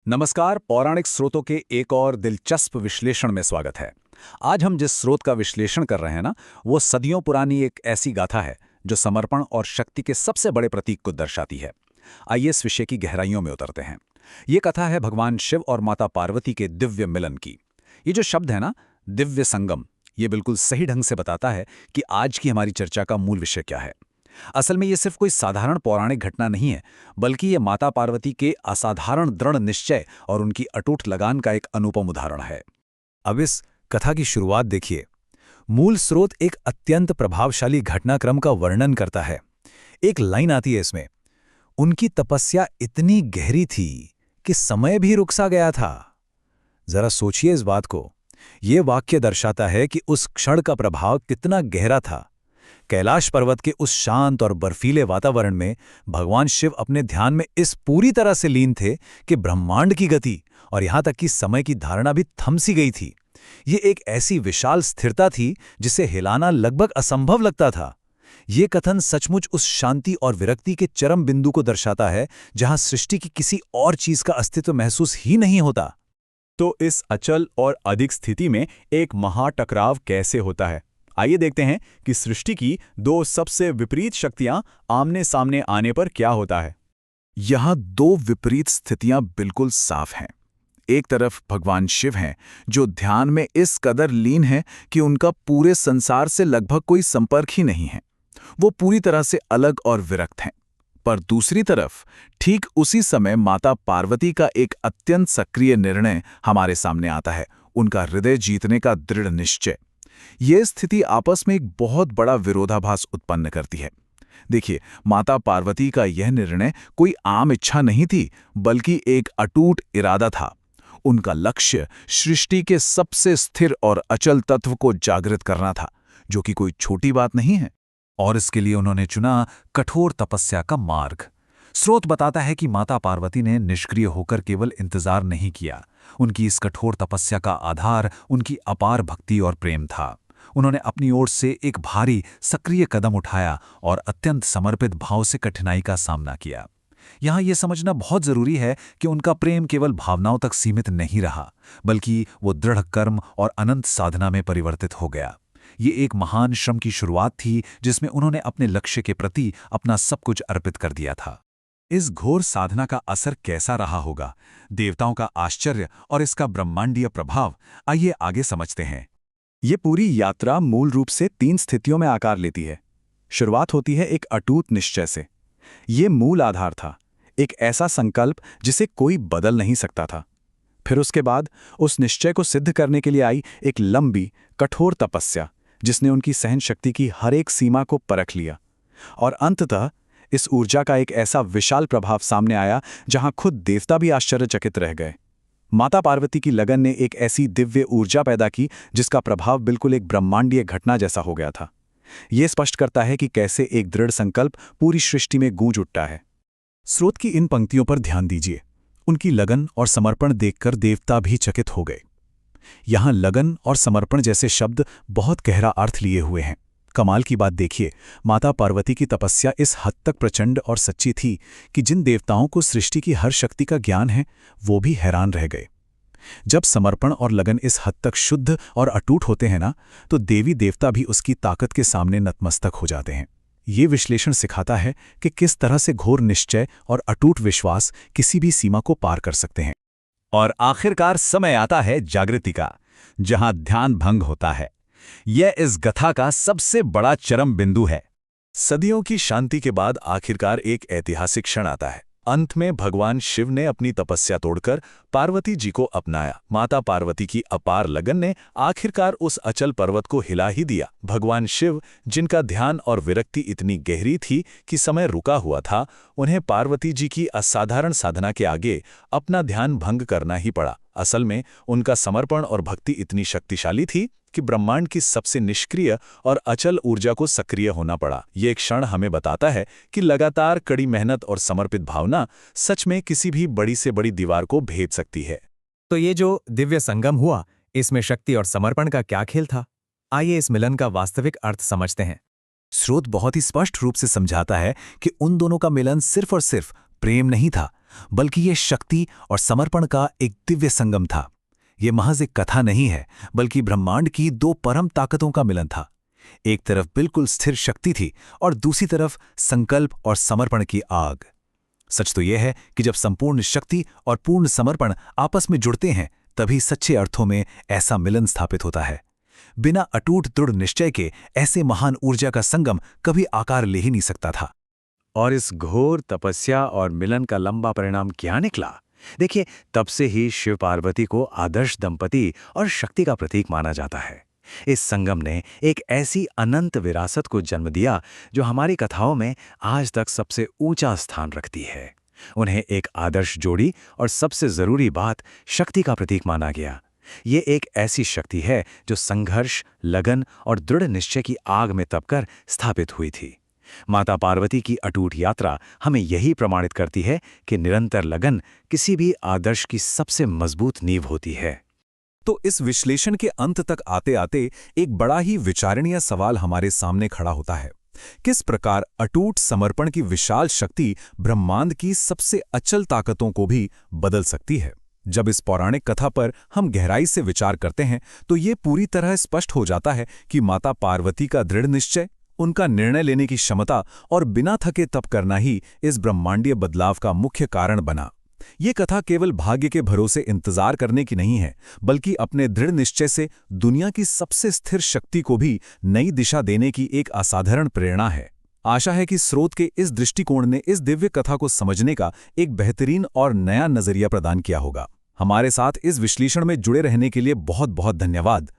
नमस्कार। पौराणिक स्रोतों के एक और दिलचस्प विश्लेषण में स्वागत है। आज हम जिस स्रोत का विश्लेषण कर रहे हैं ना, वो सदियों पुरानी एक ऐसी गाथा है जो समर्पण और शक्ति के सबसे बड़े प्रतीक को दर्शाती है। आइए इस विषय की गहराइयों में उतरते हैं। ये कथा है भगवान शिव और माता पार्वती के दिव्य मिलन की। ये जो शब्द है ना, दिव्य संगम, ये बिल्कुल सही ढंग से बताता है कि आज की हमारी चर्चा का मूल विषय क्या है। असल में ये सिर्फ कोई साधारण पौराणिक घटना नहीं है, बल्कि ये माता पार्वती के असाधारण दृढ़ निश्चय और उनकी अटूट लगान का एक अनुपम उदाहरण है। अब इस कथा की शुरुआत देखिए। मूल स्रोत एक अत्यंत प्रभावशाली घटनाक्रम का वर्णन करता है। एक लाइन आती है इसमें, उनकी तपस्या इतनी गहरी थी कि समय भी रुक सा गया था। जरा सोचिए इस बात को। ये वाक्य दर्शाता है कि उस क्षण का प्रभाव कितना गहरा था। कैलाश पर्वत के उस शांत और बर्फीले वातावरण में भगवान शिव अपने ध्यान में इस पूरी तरह से लीन थे कि ब्रह्मांड की गति और यहां तक कि समय की धारणा भी थम सी गई थी। ये एक ऐसी विशाल स्थिरता थी जिसे हिलाना लगभग असंभव लगता था। ये कथन सचमुच उस शांति और विरक्ति के चरम बिंदु को दर्शाता है जहां सृष्टि की किसी और चीज का अस्तित्व महसूस ही नहीं होता। तो इस अचल और अधिक स्थिति में एक महाटकराव कैसे होता है? आइए देखते हैं कि सृष्टि की दो सबसे विपरीत शक्तियां आमने सामने आने पर क्या होता है। यहां दो विपरीत स्थितियां बिल्कुल साफ हैं। एक तरफ भगवान शिव हैं, जो ध्यान में इस कदर लीन हैं कि उनका पूरे संसार से लगभग कोई संपर्क ही नहीं है। वो पूरी तरह से अलग और विरक्त हैं। पर दूसरी तरफ ठीक उसी समय माता पार्वती का एक अत्यंत सक्रिय निर्णय हमारे सामने आता है, उनका हृदय जीतने का दृढ़ निश्चय। ये स्थिति आपस में एक बहुत बड़ा विरोधाभास उत्पन्न करती है। देखिए, माता पार्वती का यह निर्णय कोई आम इच्छा नहीं थी, बल्कि एक अटूट इरादा था। उनका लक्ष्य सृष्टि के सबसे स्थिर और अचल तत्व को जागृत करना था, जो कि कोई छोटी बात नहीं है। और इसके लिए उन्होंने चुना कठोर तपस्या का मार्ग। स्रोत बताता है कि माता पार्वती ने निष्क्रिय होकर केवल इंतजार नहीं किया। उनकी इस कठोर तपस्या का आधार उनकी अपार भक्ति और प्रेम था। उन्होंने अपनी ओर से एक भारी सक्रिय कदम उठाया और अत्यंत समर्पित भाव से कठिनाई का सामना किया। यहाँ यह समझना बहुत जरूरी है कि उनका प्रेम केवल भावनाओं तक सीमित नहीं रहा, बल्कि वो दृढ़ कर्म और अनंत साधना में परिवर्तित हो गया। ये एक महान श्रम की शुरुआत थी जिसमें उन्होंने अपने लक्ष्य के प्रति अपना सब कुछ अर्पित कर दिया था। इस घोर साधना का असर कैसा रहा होगा, देवताओं का आश्चर्य और इसका ब्रह्मांडीय प्रभाव, आइए आगे समझते हैं। ये पूरी यात्रा मूल रूप से 3 स्थितियों में आकार लेती है। शुरुआत होती है एक अटूट निश्चय से। ये मूल आधार था, एक ऐसा संकल्प जिसे कोई बदल नहीं सकता था। फिर उसके बाद उस निश्चय को सिद्ध करने के लिए आई एक लंबी, कठोर तपस्या, जिसने उनकी सहन शक्ति की हर एक सीमा को परख लिया। और अंततः इस ऊर्जा का एक ऐसा विशाल प्रभाव सामने आया जहां खुद देवता भी आश्चर्यचकित रह गए। माता पार्वती की लगन ने एक ऐसी दिव्य ऊर्जा पैदा की जिसका प्रभाव बिल्कुल एक ब्रह्मांडीय घटना जैसा हो गया था। यह स्पष्ट करता है कि कैसे एक दृढ़ संकल्प पूरी सृष्टि में गूंज उठता है। स्रोत की इन पंक्तियों पर ध्यान दीजिए। उनकी लगन और समर्पण देखकर देवता भी चकित हो गए। यहां लगन और समर्पण जैसे शब्द बहुत गहरा अर्थ लिए हुए हैं। कमाल की बात देखिए, माता पार्वती की तपस्या इस हद तक प्रचंड और सच्ची थी कि जिन देवताओं को सृष्टि की हर शक्ति का ज्ञान है, वो भी हैरान रह गए। जब समर्पण और लगन इस हद तक शुद्ध और अटूट होते हैं ना, तो देवी देवता भी उसकी ताकत के सामने नतमस्तक हो जाते हैं। ये विश्लेषण सिखाता है कि किस तरह से घोर निश्चय और अटूट विश्वास किसी भी सीमा को पार कर सकते हैं। और आखिरकार समय आता है जागृति का, जहां ध्यान भंग होता है। यह इस गाथा का सबसे बड़ा चरम बिंदु है। सदियों की शांति के बाद आखिरकार एक ऐतिहासिक क्षण आता है। अंत में भगवान शिव ने अपनी तपस्या तोड़कर पार्वती जी को अपनाया। माता पार्वती की अपार लगन ने आखिरकार उस अचल पर्वत को हिला ही दिया। भगवान शिव, जिनका ध्यान और विरक्ति इतनी गहरी थी कि समय रुका हुआ था, उन्हें पार्वती जी की असाधारण साधना के आगे अपना ध्यान भंग करना ही पड़ा। असल में उनका समर्पण और भक्ति इतनी शक्तिशाली थी कि ब्रह्मांड की सबसे निष्क्रिय और अचल ऊर्जा को सक्रिय होना पड़ा। ये क्षण हमें बताता है कि लगातार कड़ी मेहनत और समर्पित भावना सच में किसी भी बड़ी से बड़ी दीवार को भेद सकती है। तो ये जो दिव्य संगम हुआ, इसमें शक्ति और समर्पण का क्या खेल था? आइए इस मिलन का वास्तविक अर्थ समझते हैं। स्रोत बहुत ही स्पष्ट रूप से समझाता है कि उन दोनों का मिलन सिर्फ और सिर्फ प्रेम नहीं था, बल्कि ये शक्ति और समर्पण का एक दिव्य संगम था। ये महज एक कथा नहीं है, बल्कि ब्रह्मांड की दो परम ताकतों का मिलन था। एक तरफ बिल्कुल स्थिर शक्ति थी और दूसरी तरफ संकल्प और समर्पण की आग। सच तो यह है कि जब संपूर्ण शक्ति और पूर्ण समर्पण आपस में जुड़ते हैं, तभी सच्चे अर्थों में ऐसा मिलन स्थापित होता है। बिना अटूट दृढ़ निश्चय के ऐसे महान ऊर्जा का संगम कभी आकार ले ही नहीं सकता था। और इस घोर तपस्या और मिलन का लंबा परिणाम क्या निकला? देखिए, तब से ही शिव पार्वती को आदर्श दंपति और शक्ति का प्रतीक माना जाता है। इस संगम ने एक ऐसी अनंत विरासत को जन्म दिया जो हमारी कथाओं में आज तक सबसे ऊंचा स्थान रखती है। उन्हें एक आदर्श जोड़ी और सबसे जरूरी बात, शक्ति का प्रतीक माना गया। ये एक ऐसी शक्ति है जो संघर्ष, लगन और दृढ़ निश्चय की आग में तपकर स्थापित हुई थी। माता पार्वती की अटूट यात्रा हमें यही प्रमाणित करती है कि निरंतर लगन किसी भी आदर्श की सबसे मजबूत नींव होती है। तो इस विश्लेषण के अंत तक आते आते एक बड़ा ही विचारणीय सवाल हमारे सामने खड़ा होता है। किस प्रकार अटूट समर्पण की विशाल शक्ति ब्रह्मांड की सबसे अचल ताकतों को भी बदल सकती है? जब इस पौराणिक कथा पर हम गहराई से विचार करते हैं तो ये पूरी तरह स्पष्ट हो जाता है कि माता पार्वती का दृढ़ निश्चय, उनका निर्णय लेने की क्षमता और बिना थके तप करना ही इस ब्रह्मांडीय बदलाव का मुख्य कारण बना। ये कथा केवल भाग्य के भरोसे इंतजार करने की नहीं है, बल्कि अपने दृढ़ निश्चय से दुनिया की सबसे स्थिर शक्ति को भी नई दिशा देने की एक असाधारण प्रेरणा है। आशा है कि स्रोत के इस दृष्टिकोण ने इस दिव्य कथा को समझने का एक बेहतरीन और नया नजरिया प्रदान किया होगा। हमारे साथ इस विश्लेषण में जुड़े रहने के लिए बहुत बहुत धन्यवाद।